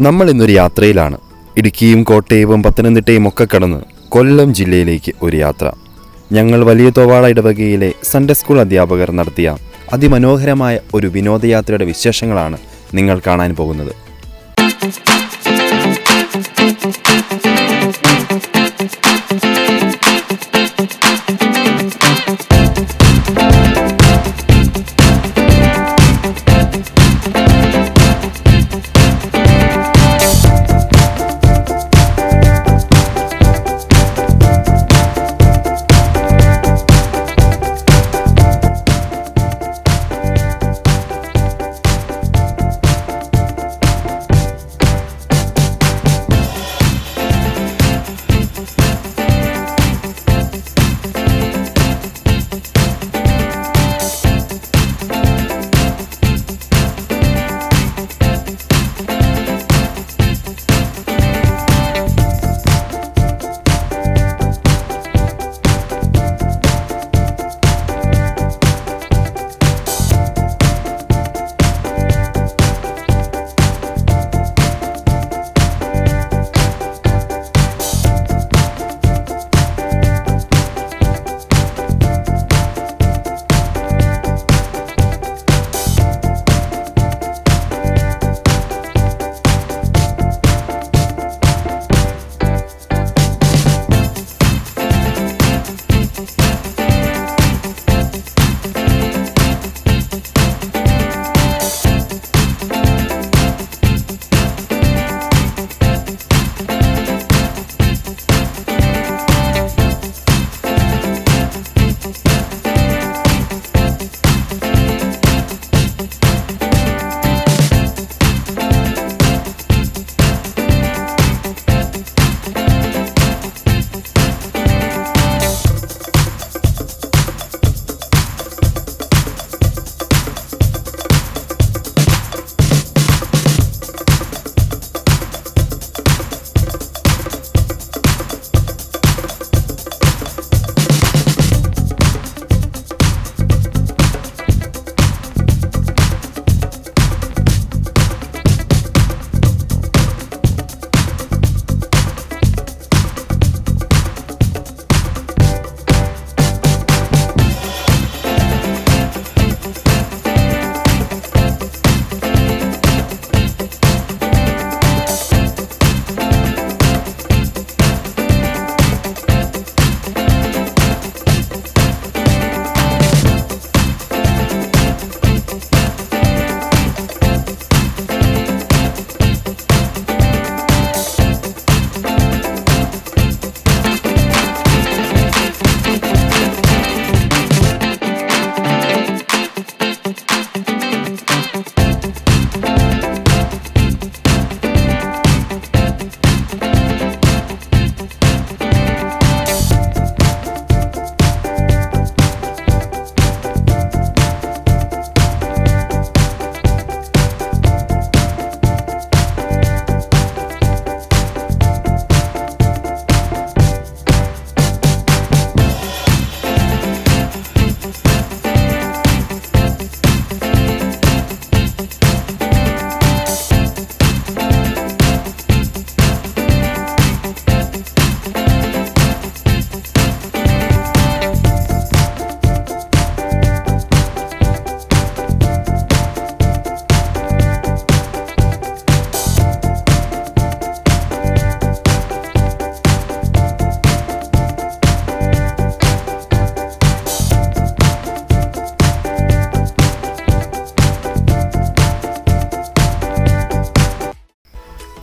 നമ്മൾ ഇന്നൊരു യാത്രയിലാണ്. ഇടുക്കിയും കോട്ടയവും പത്തനംതിട്ടയും ഒക്കെ കടന്ന് കൊല്ലം ജില്ലയിലേക്ക് ഒരു യാത്ര. ഞങ്ങൾ വലിയ തോവാള ഇടവകയിലെ സൺഡേ സ്കൂൾ അധ്യാപകർ നടത്തിയ അതിമനോഹരമായ ഒരു വിനോദയാത്രയുടെ വിശേഷങ്ങളാണ് നിങ്ങൾ കാണാൻ പോകുന്നത്.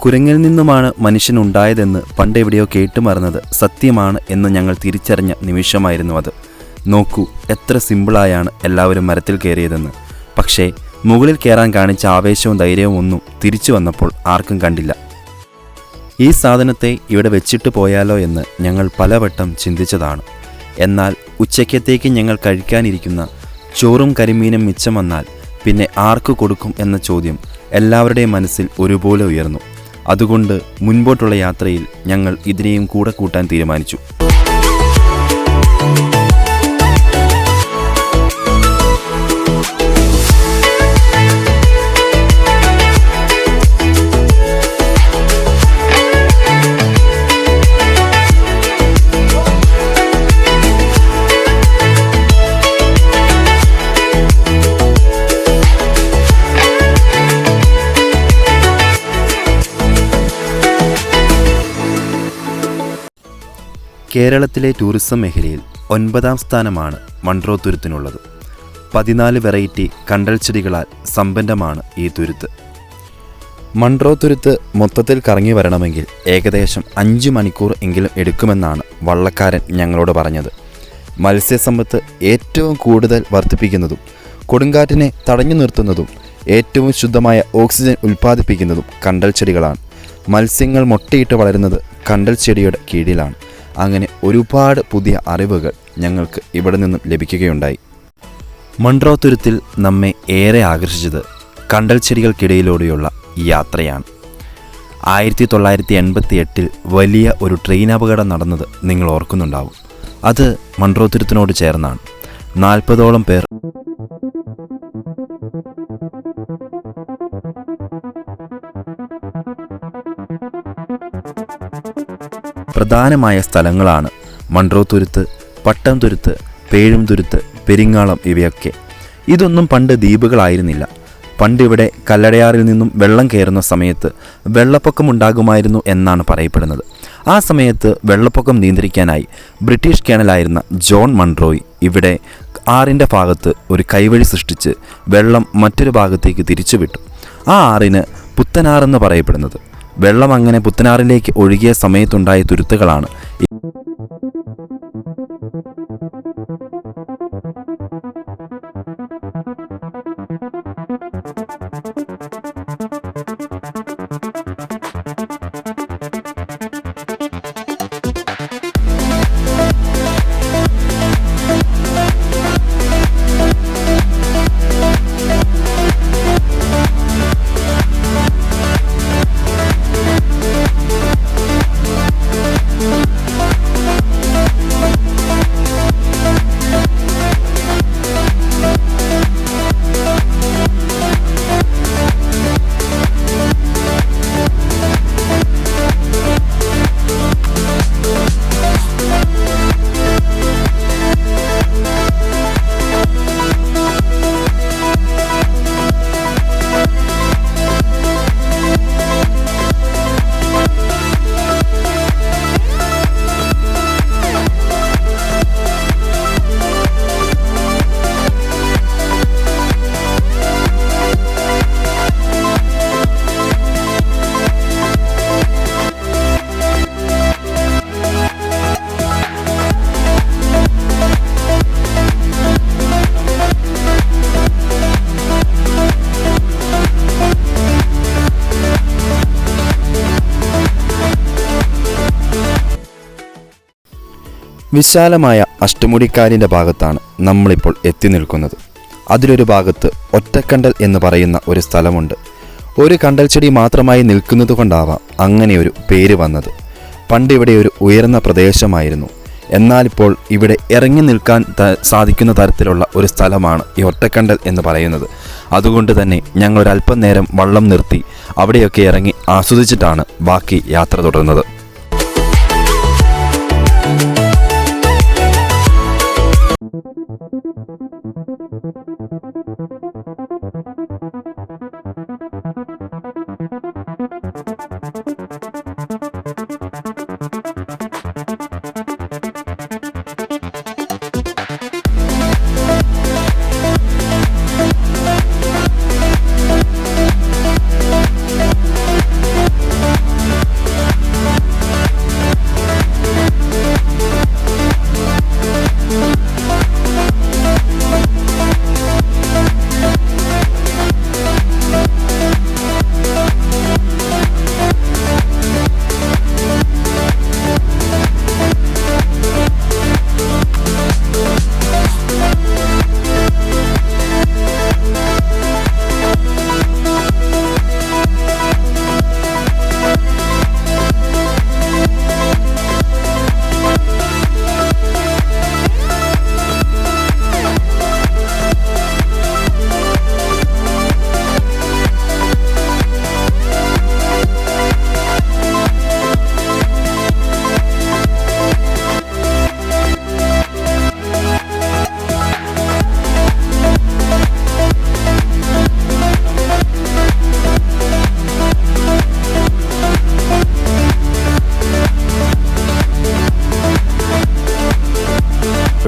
കുരങ്ങിൽ നിന്നുമാണ് മനുഷ്യനുണ്ടായതെന്ന് പണ്ടെവിടെയോ കേട്ടുമറന്നത് സത്യമാണ് എന്ന് ഞങ്ങൾ തിരിച്ചറിഞ്ഞ നിമിഷമായിരുന്നു അത്. നോക്കൂ, എത്ര സിമ്പിളായാണ് എല്ലാവരും മരത്തിൽ കയറിയതെന്ന്. പക്ഷേ മുകളിൽ കയറാൻ കാണിച്ച ആവേശവും ധൈര്യവും ഒന്നും തിരിച്ചു വന്നപ്പോൾ ആർക്കും കണ്ടില്ല. ഈ സാധനത്തെ ഇവിടെ വെച്ചിട്ട് പോയാലോ എന്ന് ഞങ്ങൾ പലവട്ടം ചിന്തിച്ചതാണ്. എന്നാൽ ഉച്ചയ്ക്കത്തേക്ക് ഞങ്ങൾ കഴിക്കാനിരിക്കുന്ന ചോറും കരിമീനും മിച്ചം വന്നാൽ പിന്നെ ആർക്ക് കൊടുക്കും എന്ന ചോദ്യം എല്ലാവരുടെയും മനസ്സിൽ ഒരുപോലെ ഉയർന്നു. അതുകൊണ്ട് മുൻപോട്ടുള്ള യാത്രയിൽ ഞങ്ങൾ ഇതിനെയും കൂടെ കൂട്ടാൻ തീരുമാനിച്ചു. കേരളത്തിലെ ടൂറിസം മേഖലയിൽ 9ാം സ്ഥാനമാണ് മൺട്രോ തുരുത്തിനുള്ളത്. 14 വെറൈറ്റി കണ്ടൽ ചെടികളാൽ സമ്പന്നമാണ് ഈ തുരുത്ത്. മൺട്രോ തുരുത്ത് മൊത്തത്തിൽ കറങ്ങി വരണമെങ്കിൽ ഏകദേശം 5 മണിക്കൂർ എങ്കിലും എടുക്കുമെന്നാണ് വള്ളക്കാരൻ ഞങ്ങളോട് പറഞ്ഞത്. മത്സ്യസമ്പത്ത് ഏറ്റവും കൂടുതൽ വർദ്ധിപ്പിക്കുന്നതും കൊടുങ്കാറ്റിനെ തടഞ്ഞു നിർത്തുന്നതും ഏറ്റവും ശുദ്ധമായ ഓക്സിജൻ ഉൽപ്പാദിപ്പിക്കുന്നതും കണ്ടൽ ചെടികളാണ്. മത്സ്യങ്ങൾ മുട്ടയിട്ട് വളരുന്നത് കണ്ടൽ ചെടിയുടെ കീഴിലാണ്. അങ്ങനെ ഒരുപാട് പുതിയ അറിവുകൾ ഞങ്ങൾക്ക് ഇവിടെ നിന്നും ലഭിക്കുകയുണ്ടായി. മൺട്രോ തുരുത്തിൽ നമ്മെ ഏറെ ആകർഷിച്ചത് കണ്ടൽ ചെടികൾക്കിടയിലൂടെയുള്ള യാത്രയാണ്. 1988 വലിയ ഒരു ട്രെയിൻ അപകടം നടന്നത് നിങ്ങൾ ഓർക്കുന്നുണ്ടാവും. അത് മൺട്രോ തുരുത്തിനോട് ചേർന്നാണ്. 40ഓളം പേർ പ്രധാനമായ സ്ഥലങ്ങളാണ് മൺട്രോ തുരുത്ത്, പട്ടം തുരുത്ത്, പേഴും തുരുത്ത്, പെരിങ്ങാളം ഇവയൊക്കെ. ഇതൊന്നും പണ്ട് ദ്വീപുകളായിരുന്നില്ല. പണ്ടിവിടെ കല്ലടയാറിൽ നിന്നും വെള്ളം കയറുന്ന സമയത്ത് വെള്ളപ്പൊക്കമുണ്ടാകുമായിരുന്നു എന്നാണ് പറയപ്പെടുന്നത്. ആ സമയത്ത് വെള്ളപ്പൊക്കം നിയന്ത്രിക്കാനായി ബ്രിട്ടീഷ് കേണലായിരുന്ന ജോൺ മൺട്രോയ് ഇവിടെ ആറിൻ്റെ ഭാഗത്ത് ഒരു കൈവഴി സൃഷ്ടിച്ച് വെള്ളം മറ്റൊരു ഭാഗത്തേക്ക് തിരിച്ചുവിട്ടു. ആ ആറിന് പുത്തനാറെന്ന് പറയപ്പെടുന്നത്. വെള്ളം അങ്ങനെ പുത്തനാറിലേക്ക് ഒഴുകിയ സമയത്തുണ്ടായ തുരുത്തുകളാണ് വിശാലമായ അഷ്ടമുടിക്കായലിൻ്റെ ഭാഗത്താണ് നമ്മളിപ്പോൾ എത്തി നിൽക്കുന്നത്. അതിലൊരു ഭാഗത്ത് ഒറ്റക്കണ്ടൽ എന്ന് പറയുന്ന ഒരു സ്ഥലമുണ്ട്. ഒരു കണ്ടൽ ചെടി മാത്രമായി നിൽക്കുന്നത് കൊണ്ടാവാം അങ്ങനെയൊരു പേര് വന്നത്. പണ്ടിവിടെ ഒരു ഉയർന്ന പ്രദേശമായിരുന്നു. എന്നാലിപ്പോൾ ഇവിടെ ഇറങ്ങി നിൽക്കാൻ സാധിക്കുന്ന തരത്തിലുള്ള ഒരു സ്ഥലമാണ് ഈ ഒറ്റക്കണ്ടൽ എന്ന് പറയുന്നത്. അതുകൊണ്ട് തന്നെ ഞങ്ങളൊരല്പം നേരം വള്ളം നിർത്തി അവിടെയൊക്കെ ഇറങ്ങി ആസ്വദിച്ചിട്ടാണ് ബാക്കി യാത്ര തുടർന്നത്.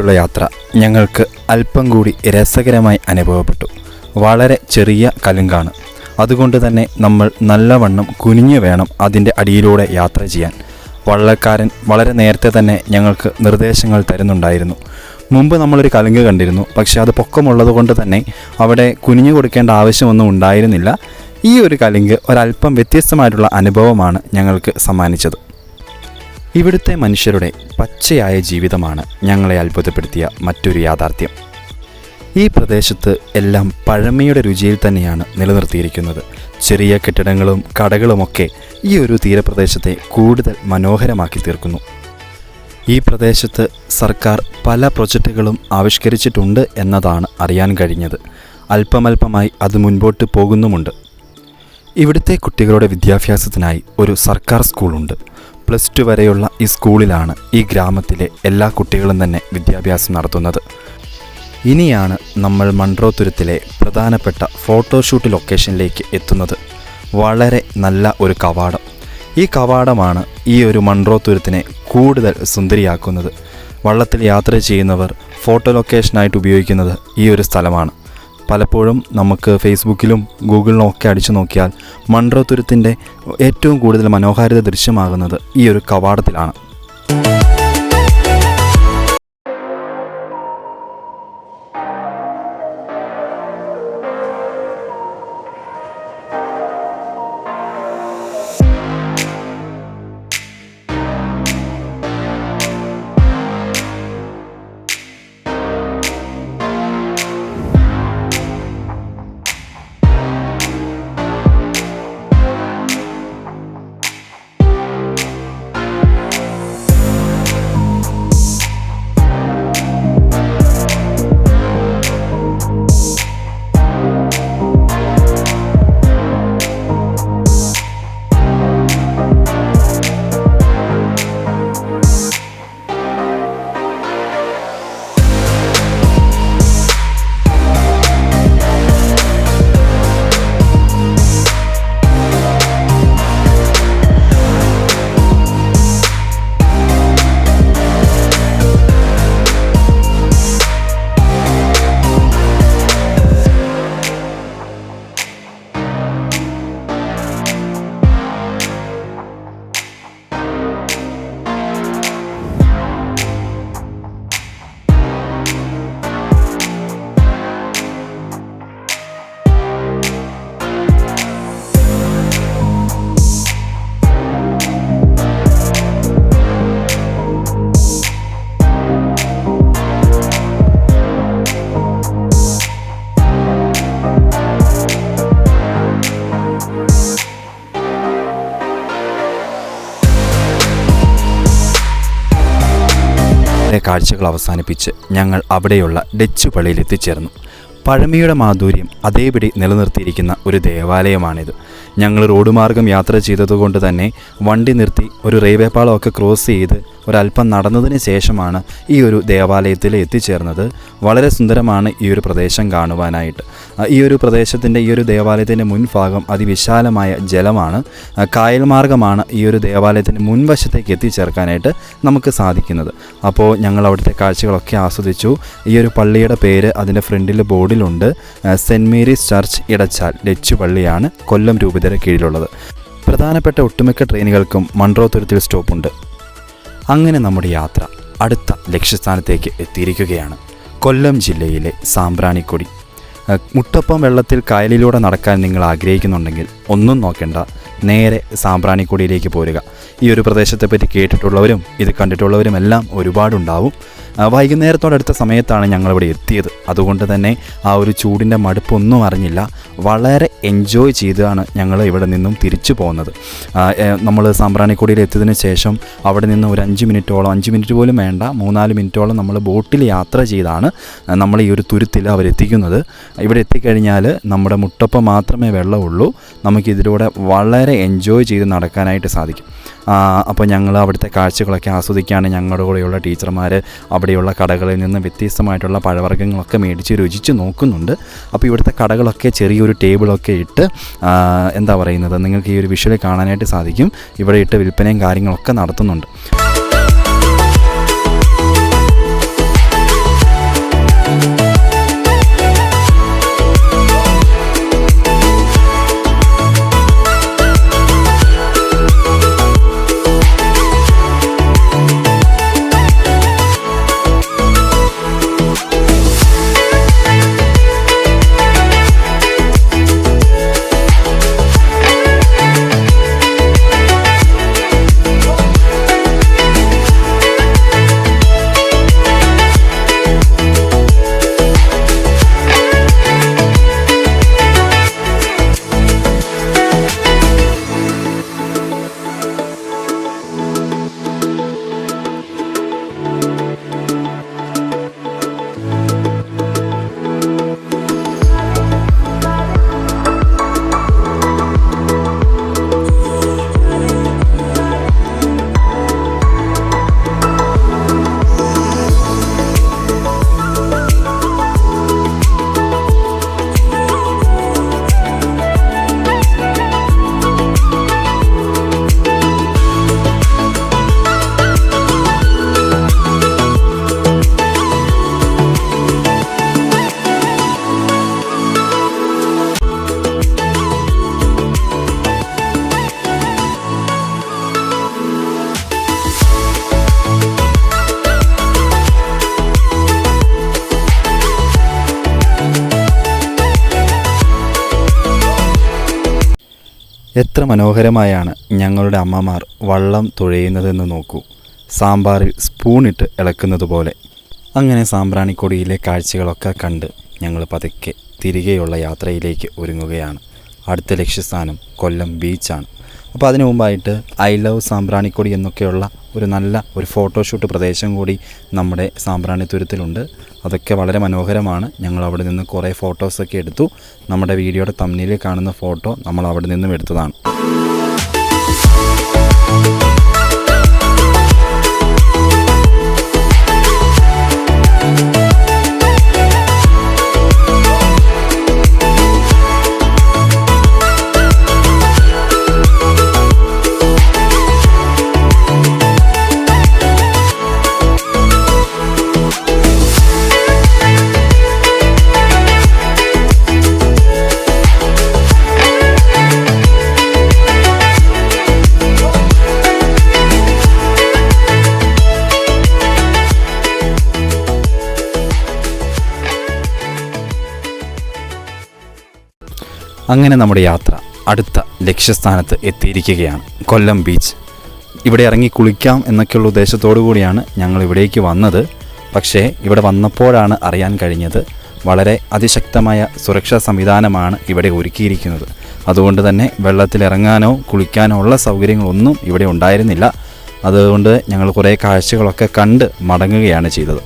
ഇവിടേക്കുള്ള യാത്ര ഞങ്ങൾക്ക് അല്പം കൂടി രസകരമായി അനുഭവപ്പെട്ടു. വളരെ ചെറിയ കലുങ്കാണ്. അതുകൊണ്ട് തന്നെ നമ്മൾ നല്ലവണ്ണം കുനിഞ്ഞു വേണം അതിൻ്റെ അടിയിലൂടെ യാത്ര ചെയ്യാൻ. വള്ളക്കാരൻ വളരെ നേരത്തെ തന്നെ ഞങ്ങൾക്ക് നിർദ്ദേശങ്ങൾ തരുന്നുണ്ടായിരുന്നു. മുമ്പ് നമ്മളൊരു കലുങ്ക് കണ്ടിരുന്നു, പക്ഷേ അത് പൊക്കമുള്ളത് കൊണ്ട് തന്നെ അവിടെ കുനിഞ്ഞു കൊടുക്കേണ്ട ആവശ്യമൊന്നും ഉണ്ടായിരുന്നില്ല. ഈ ഒരു കലുങ്ക് ഒരല്പം വ്യത്യസ്തമായിട്ടുള്ള അനുഭവമാണ് ഞങ്ങൾക്ക് സമ്മാനിച്ചത്. ഇവിടുത്തെ മനുഷ്യരുടെ പച്ചയായ ജീവിതമാണ് ഞങ്ങളെ അത്ഭുതപ്പെടുത്തിയ മറ്റൊരു യാഥാർത്ഥ്യം. ഈ പ്രദേശത്ത് എല്ലാം പഴമയുടെ രുചിയിൽ തന്നെയാണ് നിലനിർത്തിയിരിക്കുന്നത്. ചെറിയ കെട്ടിടങ്ങളും കടകളുമൊക്കെ ഈ ഒരു തീരപ്രദേശത്തെ കൂടുതൽ മനോഹരമാക്കി തീർക്കുന്നു. ഈ പ്രദേശത്ത് സർക്കാർ പല പ്രൊജക്റ്റുകളും ആവിഷ്കരിച്ചിട്ടുണ്ട് എന്നതാണ് അറിയാൻ കഴിഞ്ഞത്. അല്പമല്പമായി അത് മുൻപോട്ട് പോകുന്നുമുണ്ട്. ഇവിടുത്തെ കുട്ടികളുടെ വിദ്യാഭ്യാസത്തിനായി ഒരു സർക്കാർ സ്കൂളുണ്ട്. +2 വരെയുള്ള ഈ സ്കൂളിലാണ് ഈ ഗ്രാമത്തിലെ എല്ലാ കുട്ടികളും തന്നെ വിദ്യാഭ്യാസം നടത്തുന്നത്. ഇനിയാണ് നമ്മൾ മൺട്രോത്തുരുത്തിലെ പ്രധാനപ്പെട്ട ഫോട്ടോഷൂട്ട് ലൊക്കേഷനിലേക്ക് എത്തുന്നത്. വളരെ നല്ല ഒരു കവാടം. ഈ കവാടമാണ് ഈ ഒരു മൺട്രോത്തുരുത്തിനെ കൂടുതൽ സുന്ദരിയാക്കുന്നത്. വള്ളത്തിൽ യാത്ര ചെയ്യുന്നവർ ഫോട്ടോ ലൊക്കേഷനായിട്ട് ഉപയോഗിക്കുന്നത് ഈ ഒരു സ്ഥലമാണ്. പലപ്പോഴും നമുക്ക് ഫേസ്ബുക്കിലും ഗൂഗിളിലും ഒക്കെ അടിച്ചു നോക്കിയാൽ മൺട്രോത്തുരുത്തിൻ്റെ ഏറ്റവും കൂടുതൽ മനോഹാരിത ദൃശ്യമാകുന്നത് ഈ ഒരു കവാടത്തിലാണ്. കാഴ്ചകൾ അവസാനിപ്പിച്ച് ഞങ്ങൾ അവിടെയുള്ള ഡച്ച് പള്ളിയിൽ എത്തിച്ചേർന്നു. പഴമയുടെ മാധുര്യം അതേപടി നിലനിർത്തിയിരിക്കുന്ന ഒരു ദേവാലയമാണിത്. ഞങ്ങൾ റോഡ് മാർഗം യാത്ര ചെയ്തതുകൊണ്ട് തന്നെ വണ്ടി നിർത്തി ഒരു റെയിൽവേ പാളമൊക്കെ ക്രോസ് ചെയ്ത് ഒരല്പം നടന്നതിന് ശേഷമാണ് ഈ ഒരു ദേവാലയത്തിൽ എത്തിച്ചേർന്നത്. വളരെ സുന്ദരമാണ് ഈ ഒരു പ്രദേശം കാണുവാനായിട്ട്. ഈ ഒരു പ്രദേശത്തിൻ്റെ ഈ ഒരു ദേവാലയത്തിൻ്റെ മുൻഭാഗം അതിവിശാലമായ ജലമാണ്. കായൽ മാർഗമാണ് ഈ ഒരു ദേവാലയത്തിൻ്റെ മുൻവശത്തേക്ക് എത്തിച്ചേർക്കാനായിട്ട് നമുക്ക് സാധിക്കുന്നത്. അപ്പോൾ ഞങ്ങൾ അവിടുത്തെ കാഴ്ചകളൊക്കെ ആസ്വദിച്ചു. ഈ ഒരു പള്ളിയുടെ പേര് അതിൻ്റെ ഫ്രണ്ടിൽ ബോർഡിലുണ്ട്. സെൻറ്റ് മേരീസ് ചർച്ച് ഇടച്ചാൽ ഡച്ച് പള്ളിയാണ് കൊല്ലം രൂപതയുടെ കീഴിലുള്ളത്. പ്രധാനപ്പെട്ട ഒട്ടുമിക്ക ട്രെയിനുകൾക്കും മൺട്രോത്തുരുത്തിൽ സ്റ്റോപ്പുണ്ട്. അങ്ങനെ നമ്മുടെ യാത്ര അടുത്ത ലക്ഷ്യസ്ഥാനത്തേക്ക് എത്തിയിരിക്കുകയാണ്. കൊല്ലം ജില്ലയിലെ സാമ്പ്രാണിക്കൊടി. മുട്ടപ്പം വെള്ളത്തിൽ കായലിലൂടെ നടക്കാൻ നിങ്ങൾ ആഗ്രഹിക്കുന്നുണ്ടെങ്കിൽ ഒന്നും നോക്കേണ്ട, നേരെ സാമ്പ്രാണിക്കൊടിയിലേക്ക് പോരുക. ഈ ഒരു പ്രദേശത്തെപ്പറ്റി കേട്ടിട്ടുള്ളവരും ഇത് കണ്ടിട്ടുള്ളവരും എല്ലാം ഒരുപാടുണ്ടാവും. വൈകുന്നേരത്തോടടുത്ത സമയത്താണ് ഞങ്ങളിവിടെ എത്തിയത്. അതുകൊണ്ട് തന്നെ ആ ഒരു ചൂടിൻ്റെ മടുപ്പൊന്നും അറിഞ്ഞില്ല. വളരെ എൻജോയ് ചെയ്താണ് ഞങ്ങൾ ഇവിടെ നിന്നും തിരിച്ചു പോകുന്നത്. നമ്മൾ സാമ്പ്രാണിക്കൊടിയിൽ എത്തിയതിന് ശേഷം അവിടെ നിന്ന് ഒരു 5 മിനിറ്റ് പോലും വേണ്ട, 3-4 മിനിറ്റോളം നമ്മൾ ബോട്ടിൽ യാത്ര ചെയ്താണ് നമ്മൾ ഈ ഒരു തുരുത്തിൽ അവരെത്തിക്കുന്നത്. ഇവിടെ എത്തിക്കഴിഞ്ഞാൽ നമ്മുടെ മുട്ടപ്പം മാത്രമേ വെള്ളമുള്ളൂ. നമുക്കിതിലൂടെ വളരെ എൻജോയ് ചെയ്ത് നടക്കാനായിട്ട് സാധിക്കും. അപ്പോൾ ഞങ്ങൾ അവിടുത്തെ കാഴ്ചകളൊക്കെ ആസ്വദിക്കുകയാണ്. ഞങ്ങളുടെ കൂടെയുള്ള ടീച്ചർമാർ അവിടെയുള്ള കടകളിൽ നിന്ന് വ്യത്യസ്തമായിട്ടുള്ള പഴവർഗ്ഗങ്ങളൊക്കെ മേടിച്ച് രുചിച്ച് നോക്കുന്നുണ്ട്. അപ്പോൾ ഇവിടുത്തെ കടകളൊക്കെ ചെറിയൊരു ടേബിളൊക്കെ ഇട്ട് എന്താ പറയുന്നത്, നിങ്ങൾക്ക് ഈ ഒരു വിഷ്വൽ കാണാനായിട്ട് സാധിക്കും. ഇവിടെ ഇട്ട് വിൽപ്പനയും കാര്യങ്ങളൊക്കെ നടത്തുന്നുണ്ട്. എത്ര മനോഹരമായാണ് ഞങ്ങളുടെ അമ്മമാർ വള്ളം തുഴയുന്നതെന്ന് നോക്കൂ. സാമ്പാറിൽ സ്പൂണിട്ട് ഇളക്കുന്നത് പോലെ. അങ്ങനെ സാമ്പ്രാണിക്കൊടിയിലെ കാഴ്ചകളൊക്കെ കണ്ട് ഞങ്ങൾ പതുക്കെ തിരികെയുള്ള യാത്രയിലേക്ക് ഒരുങ്ങുകയാണ്. അടുത്ത ലക്ഷ്യസ്ഥാനം കൊല്ലം ബീച്ചാണ്. അപ്പോൾ അതിനു മുമ്പായിട്ട് ഐ ലവ് സാമ്പ്രാണിക്കൊടി എന്നൊക്കെയുള്ള ഒരു നല്ല ഒരു ഫോട്ടോഷൂട്ട് പ്രദേശം കൂടി നമ്മുടെ സാമ്പ്രാണിത്തുരുത്തിലുണ്ട്. അതൊക്കെ വളരെ മനോഹരമാണ്. ഞങ്ങൾ അവിടെ നിന്ന് കുറേ ഫോട്ടോസൊക്കെ എടുത്തു. നമ്മുടെ വീഡിയോയുടെ തമ്മിൽ കാണുന്ന ഫോട്ടോ നമ്മൾ അവിടെ നിന്നും എടുത്തതാണ്. അങ്ങനെ നമ്മുടെ യാത്ര അടുത്ത ലക്ഷ്യസ്ഥാനത്ത് എത്തിയിരിക്കുകയാണ്. കൊല്ലം ബീച്ച്. ഇവിടെ ഇറങ്ങി കുളിക്കാം എന്നൊക്കെയുള്ള ഉദ്ദേശത്തോടു കൂടിയാണ് ഞങ്ങൾ ഇവിടേക്ക് വന്നത്. പക്ഷേ ഇവിടെ വന്നപ്പോഴാണ് അറിയാൻ കഴിഞ്ഞത് വളരെ അതിശക്തമായ സുരക്ഷാ സംവിധാനമാണ് ഇവിടെ ഒരുക്കിയിരിക്കുന്നത്. അതുകൊണ്ട് തന്നെ വെള്ളത്തിലിറങ്ങാനോ കുളിക്കാനോ ഉള്ള സൗകര്യങ്ങളൊന്നും ഇവിടെ ഉണ്ടായിരുന്നില്ല. അതുകൊണ്ട് ഞങ്ങൾ കുറേ കാഴ്ചകളൊക്കെ കണ്ട് മടങ്ങുകയാണ് ചെയ്തത്.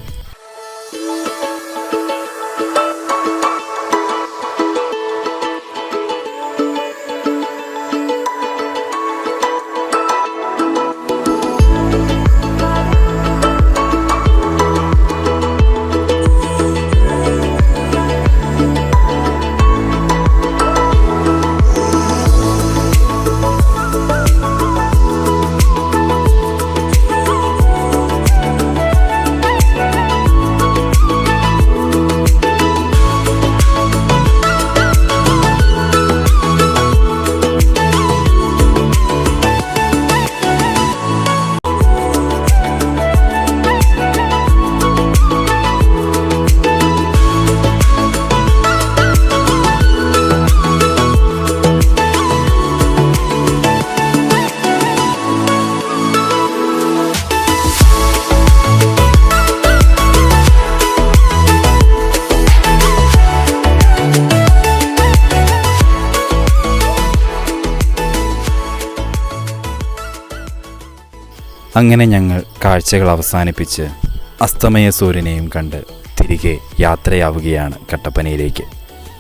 അങ്ങനെ ഞങ്ങൾ കാഴ്ചകൾ അവസാനിപ്പിച്ച് അസ്തമയ സൂര്യനെയും കണ്ട് തിരികെ യാത്രയാവുകയാണ് കട്ടപ്പനയിലേക്ക്.